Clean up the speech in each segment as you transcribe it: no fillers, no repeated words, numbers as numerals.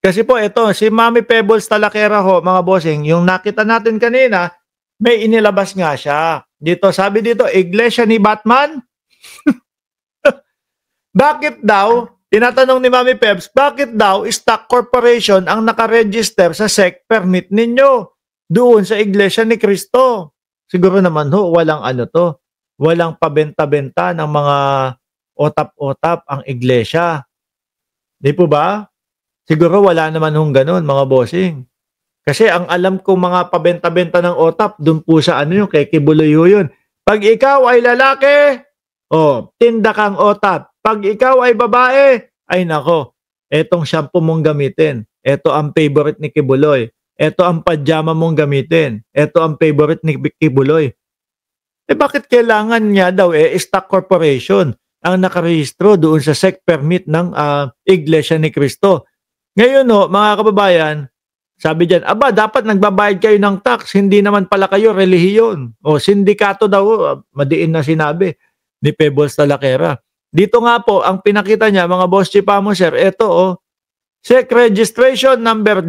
Kasi po ito, si Mami Pebbles Talakera ho, mga bossing, yung nakita natin kanina, may inilabas nga siya. Dito, sabi dito, Iglesia ni Batman. Bakit daw, tinatanong ni Mami Pebs, bakit daw stock corporation ang nakaregister sa SEC permit ninyo doon sa Iglesia ni Cristo? Siguro naman ho, walang ano to, walang pabenta-benta ng mga otap-otap ang iglesia. Di po ba? Siguro wala naman hong ganun, mga bossing. Kasi ang alam ko mga pabenta-benta ng otap, dun po sa ano yun, kay Kibuloy ho yun. Pag ikaw ay lalaki, tinda kang otap. Pag ikaw ay babae, ay nako, etong shampoo mong gamitin. Eto ang favorite ni Kibuloy. Eto ang pajama mong gamitin. Eto ang favorite ni Kibuloy. Bakit kailangan niya daw stock corporation ang nakarehistro doon sa SEC permit ng Iglesia ni Cristo? Ngayon mga kababayan, sabi diyan, aba dapat nagbabayad kayo ng tax, hindi naman pala kayo relihiyon. O sindikato daw, madiin na sinabi ni Pebbles Talakera. Dito nga po, ang pinakita niya, mga boss chipamo sir, eto SEC registration number,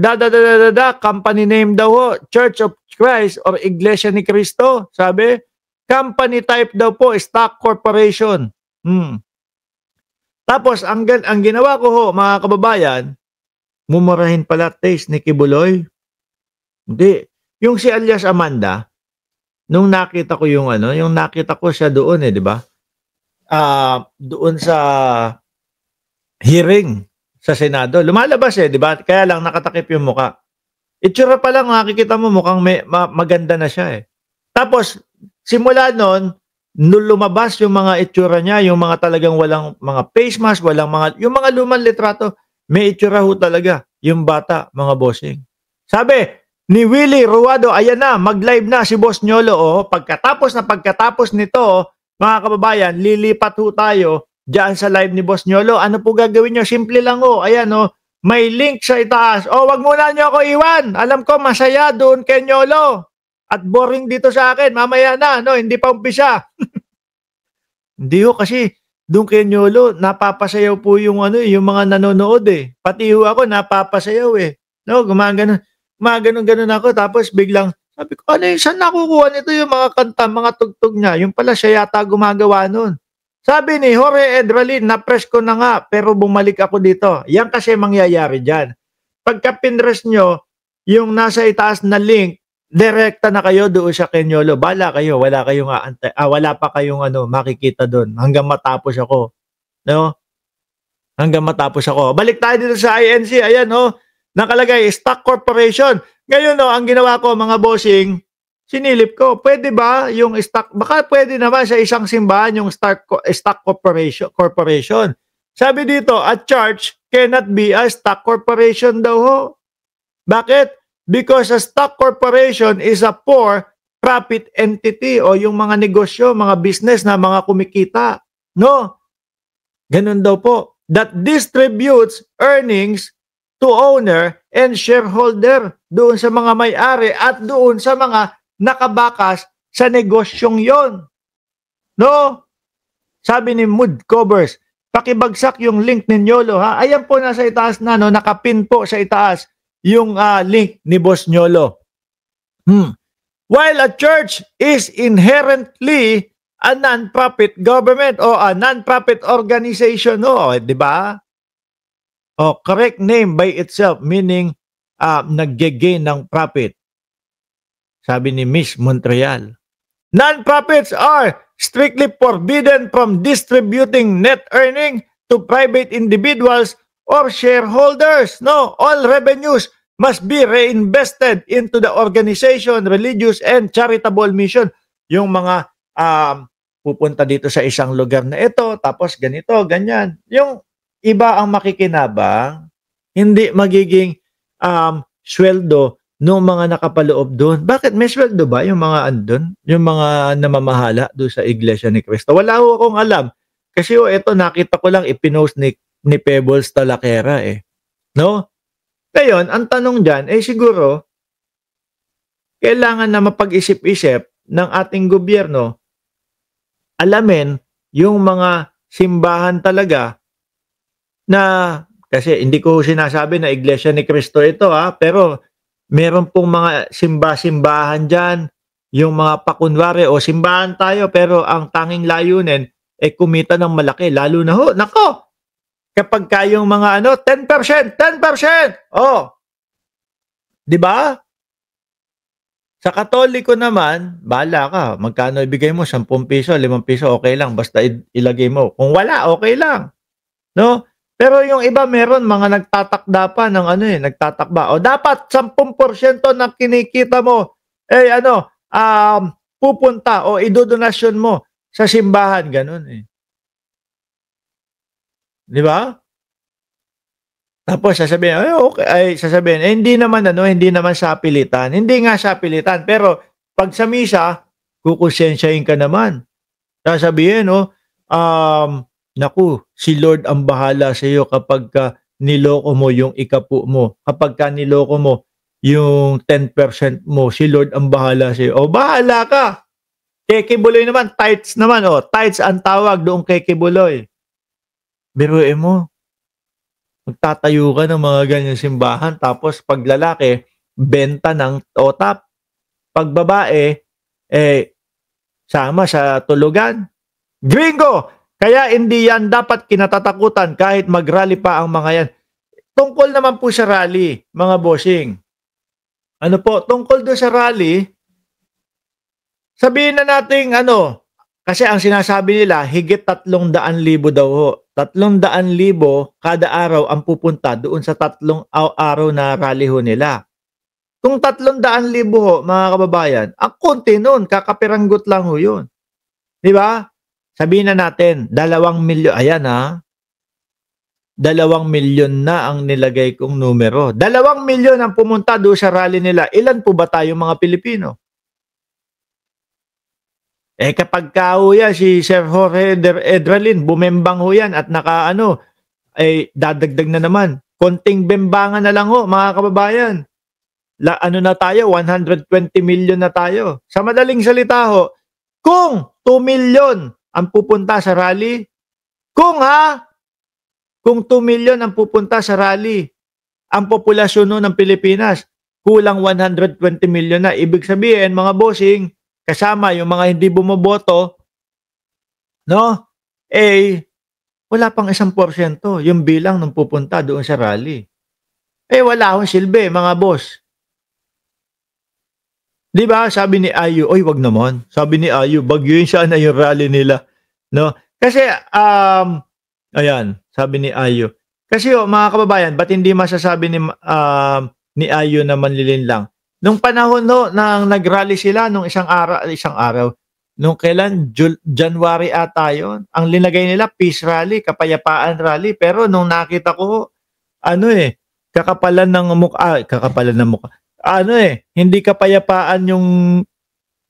company name daw Church of Christ or Iglesia ni Cristo. Sabi, company type daw po, stock corporation. Tapos, ang ginawa ko mga kababayan, mumurahin pala taste ni Kibuloy. Hindi. Yung si alias Amanda, nung nakita ko yung nakita ko siya doon di ba? Doon sa hearing sa Senado. Lumalabas di ba? Kaya lang nakatakip yung muka. Itsura pa lang makikita mo mukhang maganda na siya Tapos, simula noon, nung lumabas yung mga itsura niya, yung mga talagang walang mga face mask, yung mga lumang litrato, may itsura ho talaga yung bata, mga bossing. Sabi ni Willie Ruado, ayan na, mag-live na si Boss Nyolo. Pagkatapos nito, mga kababayan, lilipat ho tayo diyan sa live ni Boss Nyolo. Ano po gagawin nyo? Simple lang ayan may link sa itaas. Wag muna nyo ako iwan. Alam ko, masaya doon kay Nyolo. At boring dito sa akin. Mamaya na, hindi pa umpisa. Hindi ho, kasi doon kay Nyolo, napapasayaw po yung yung mga nanonood Pati ho ako, napapasayaw gumaganon ako. Tapos biglang, sabi ko, saan nakukuha nito yung mga kanta, mga tugtog niya? Yung pala, siya yata gumagawa nun. Sabi ni Jorge Edralin, na-press ko na nga, pero bumalik ako dito. Yan kasi mangyayari dyan. Pagka pinress nyo, yung nasa itaas na link, direkta na kayo doon sa Kenyolo. Bala kayo, wala pa kayong makikita doon hanggang matapos ako. Hanggang matapos ako. Balik tayo dito sa INC. Ayan nakalagay stock corporation. Ngayon ang ginawa ko mga bossing, sinilip ko, pwede ba yung stock, baka pwede naman sa isang simbahan yung stock corporation. Sabi dito, a church cannot be a stock corporation daw Bakit? Because a stock corporation is a for-profit entity o yung mga negosyo, mga business na mga kumikita. Ganun daw po. That distributes earnings to owner and shareholder doon sa mga may-ari at doon sa mga nakabakas sa negosyong yon. Sabi ni Mood Covers, pakibagsak yung link ni Nyolo Ayan po nasa itaas na nakapin po sa itaas yung link ni Boss Nyolo. While a church is inherently a non-profit government o a non-profit organization, di ba? Correct name by itself, meaning nag-gain ng profit. Sabi ni Miss Montreal. Non-profits are strictly forbidden from distributing net earning to private individuals or shareholders. All revenues must be reinvested into the organization, religious, and charitable mission. Yung mga pupunta dito sa isang lugar na ito, tapos ganito, ganyan. Yung iba ang makikinabang, hindi magiging sweldo ng mga nakapaloob doon. Bakit may sweldo ba yung mga andun? Yung mga namamahala doon sa Iglesia ni Cristo? Wala ho akong alam. Kasi ito nakita ko lang ipinost ni Pebbles Talakera Ngayon, ang tanong dyan, siguro, kailangan na mapag-isip-isip ng ating gobyerno, alamin yung mga simbahan talaga na kasi hindi ko sinasabi na Iglesia ni Cristo ito, pero meron pong mga simba-simbahan diyan, yung mga pakunwari o simbahan tayo pero ang tanging layunin, kumita ng malaki lalo na naku, kapagka yung mga 10%, 10%, 'di ba? Sa Katoliko naman, bahala ka, magkano ibigay mo, ₱10, ₱5, okey lang basta ilagay mo. Kung wala, okey lang, 'no? Pero yung iba meron mga nagtatakda pa ng nagtatakda, o dapat 10% ng kinikita mo, pupunta o idodonasyon mo sa simbahan, gano'n, 'di ba? Tapos sasabihin, sasabihin, hindi naman sa pilitan. Hindi nga sa pilitan, pero 'pag sa misa, kukunsensyahin ka naman. Sasabihin, "Naku, si Lord ang bahala sa iyo kapagka niloko mo yung ika-10 mo. Kapagka niloko mo yung 10% mo, si Lord ang bahala sa iyo." O bahala ka. Kekibuloy naman, tithes naman, tithes ang tawag doong kekibuloy. Biruin mo, magtatayo ka ng mga ganyang simbahan tapos 'pag lalaki, benta ng OTAP. 'Pag babae, sama sa tulugan. Gringo! Kaya hindi yan dapat kinatatakutan kahit mag-rally pa ang mga yan. Tungkol naman po sa rally, mga bossing. Ano po, tungkol doon sa rally, sabihin na nating kasi ang sinasabi nila, higit 300,000 daw ho. 300,000 kada araw ang pupunta doon sa 3 araw na rally ho nila. Kung 300,000 ho, mga kababayan, ang konti nun, kakapiranggot lang ho yun. 'Di ba? Sabihin na natin, 2,000,000, ayan 2,000,000 na ang nilagay kong numero. 2,000,000 ang pumunta doon sa rally nila. Ilan po ba tayo mga Pilipino? Kapagka ho yan, si Sir Jorge Edralin, bumembang ho yan at dadagdag na naman. Konting bembangan na lang ho, mga kababayan. Na tayo, 120 million na tayo. Sa madaling salita ho, kung 2 million ang pupunta sa rally, kung 2 million ang pupunta sa rally, ang populasyon no ng Pilipinas, kulang 120 million na. Ibig sabihin, mga bossing, kasama yung mga hindi bumoboto, wala pang 1% yung bilang ng pupunta doon sa rally. Wala akong silbi, mga boss. 'Di ba, sabi ni Ayu, "Oy, wag naman." Sabi ni Ayu, "Bagyuin sana yung rally nila." No? Kasi, ayan, sabi ni Ayu. Kasi mga kababayan, ba't hindi masasabi ni Ayu na manlilin lang? Nung panahon nang nag-rally sila nung isang araw, nung kailan, January ata yun, ang linagay nila, peace rally, kapayapaan rally. Pero nung nakita ko, kakapalan ng mukha, hindi kapayapaan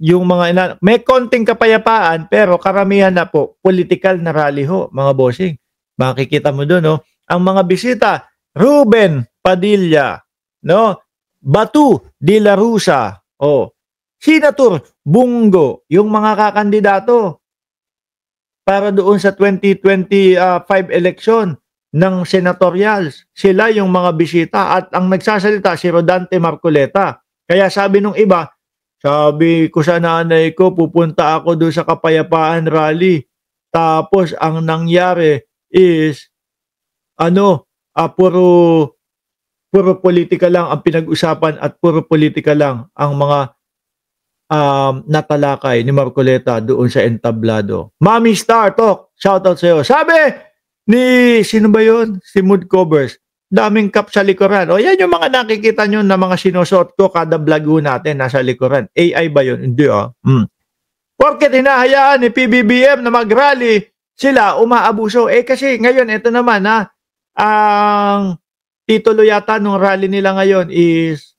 yung mga may konting kapayapaan pero karamihan na po political na rally ho, mga bossing. Makikita mo doon ang mga bisita, Ruben Padilla, Batu de la Rosa, Senator Bungo, yung mga kakandidato para doon sa 2025 election ng senatorials. Sila yung mga bisita at ang nagsasalita si Rodante Marcoleta. Kaya sabi nung iba, sabi ko sa nanay ko, pupunta ako doon sa kapayapaan rally. Tapos ang nangyari is puro politika lang ang pinag-usapan at puro politika lang ang mga natalakay ni Marcoleta doon sa entablado. Mami Star Talk, shoutout sa iyo. Sabi ni, sino ba yun? Si Mood Covers. Daming cup sa likuran. Yan yung mga nakikita nyo na mga sinusuot ko kada vlog natin nasa likuran. AI ba yun? Hindi Porket hinahayaan ni PBBM na mag-rally, sila umaabuso. Kasi ngayon, ito naman ang titulo yata nung rally nila ngayon is,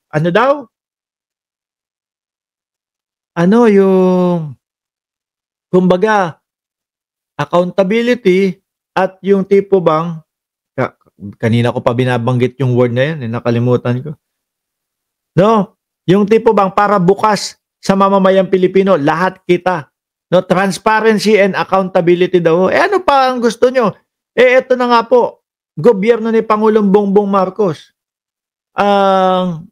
yung, kumbaga, accountability at yung tipo bang, kanina ko pa binabanggit yung word na yan, nakalimutan ko. Yung tipo bang para bukas sa mamamayang Pilipino, lahat kita. Transparency and accountability daw. Ano pa ang gusto nyo? Ito na nga po. gobyerno ni Pangulong Bongbong Marcos ang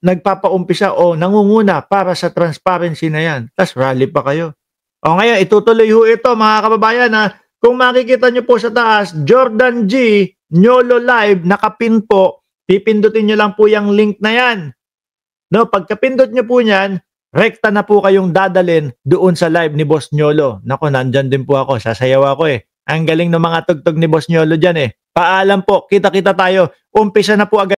nagpapaumpisa o nangunguna para sa transparency na yan. Tas rally pa kayo. O ngayon, itutuloy ho ito mga kababayan na kung makikita nyo po sa taas, Jordan G. Nyolo Live, nakapin po, pipindutin nyo lang po yung link na yan. No, pagkapindot nyo po yan, rekta na po kayong dadalin doon sa live ni Boss Nyolo. Nako, nandyan din po ako, sasayaw ako eh. Ang galing ng mga tugtog ni Boss Nyolo dyan eh. Paalam po, kita-kita tayo. Umpisa na po agad.